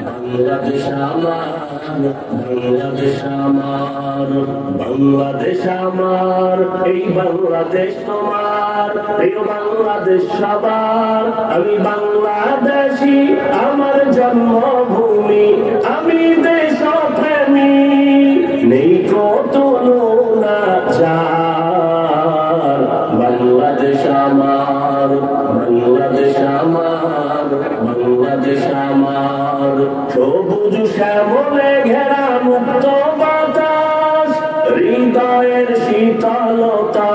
বাংলাদেশ আমার, বাংলাদেশ আমার, বাংলাদেশ আমার, এই বাংলাদেশ তোমার, প্রিয় বাংলাদেশ সবার। আমি বাংলাদেশী, আমার জন্মভূমি, আমি দেশপ্রেমী, নেই কত না যার। বাংলাদেশ আমার, বাংলাদেশ আমার, বাংলাদেশ আমার, সবুজ শ্যামলে ঘেরা মুক্ত বাতাস, হৃদয়ের শীতলতা,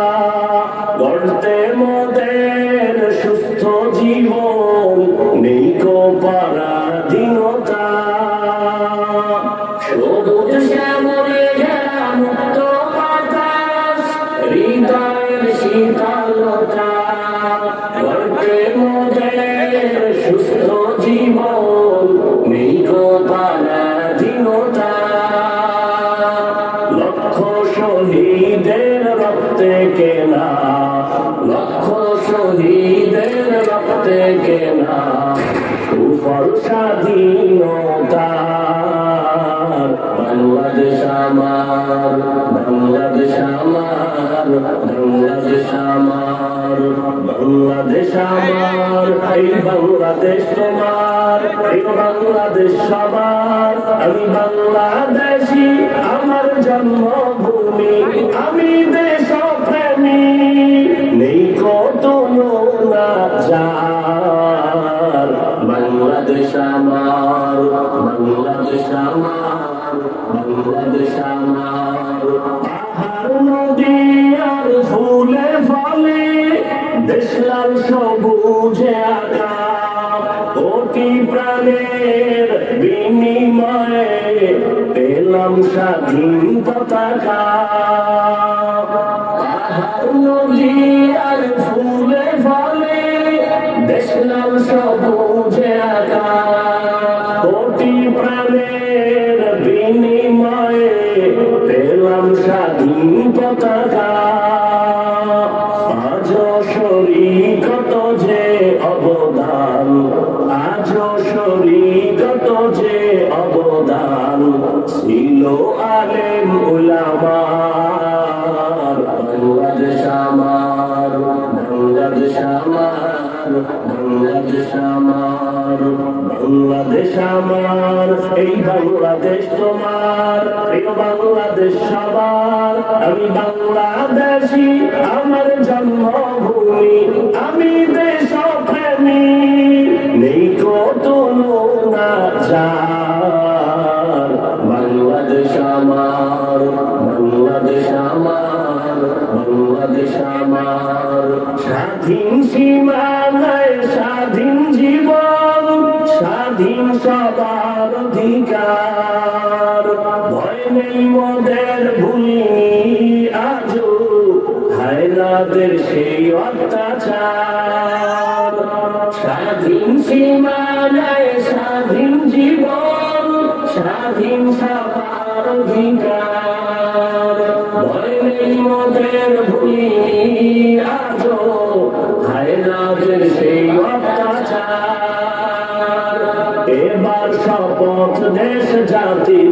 গড়তে মোদের সুস্থ জীবন, নেই কো পরাধীনতা। সবুজ শ্যামলে ঘেরা মুক্ত বাতাস, হৃদয়ের শীতলতা, গড়তে মোদের সুস্থ জীবন, নেই কো পরাধীনতা। লক্ষ শহীদের রক্তে কেনা, লক্ষ শহীদের রক্তে কেনা সুফল স্বাধীনতা। বাংলাদেশ আমার, বাংলাদেশ আমার, বাংলাদেশ আমার, বাংলাদেশ আমার, এই বাংলাদেশ তোমার, এই বাংলাদেশ সবার। আমি বাংলাদেশী, আমার জন্মভূমি, আমি দেশপ্রেমী, নেই কত না যার। বাংলাদেশ আমার, বাংলাদেশ আমার, বাংলাদেশ আমার, পাহাড় নদী আর ফুলে ফলে, দেশ লাল সবুজে আঁকা, কোটি প্রাণের বিনিময়ে পেলাম স্বাধীন পতাকা। পাহাড় নদী আর ফুলে ফলে, দেশ লাল সবুজে আঁকা, কোটি প্রাণের বিনিময়ে পেলাম স্বাধীন পতাকা। আজও শরীকত যে অবদান, আজও শরীকত যে অবদান, ছিল আলেম উলামার। বাংলাদেশ আমার, বাংলাদেশ আমার, বাংলাদেশ আমার, বাংলাদেশ আমার, এই বাংলাদেশ তোমার, প্রিয় বাংলাদেশ সবার। আমি বাংলাদেশী, আমার জন্মভূমি, আমি দেশপ্রেমী, নেই কত না যার। বাংলাদেশ আমার, বাংলাদেশ আমার, বাংলাদেশ আমার, স্বাধীন সীমানায় স্বাধীন জীবন, স্বাধীন সবার অধিকার। ভয় নেই মোদের, ভুলিনি আজও হায়নাদের সেই অত্যাচার। স্বাধীন সীমানায় স্বাধীন জীবন, স্বাধীন সবার অধিকার। ভয় নেই মোদের, ভুলিনি আজও হায়নাদের সেই অত্যাচার। এবার শপথ দেশ জাতির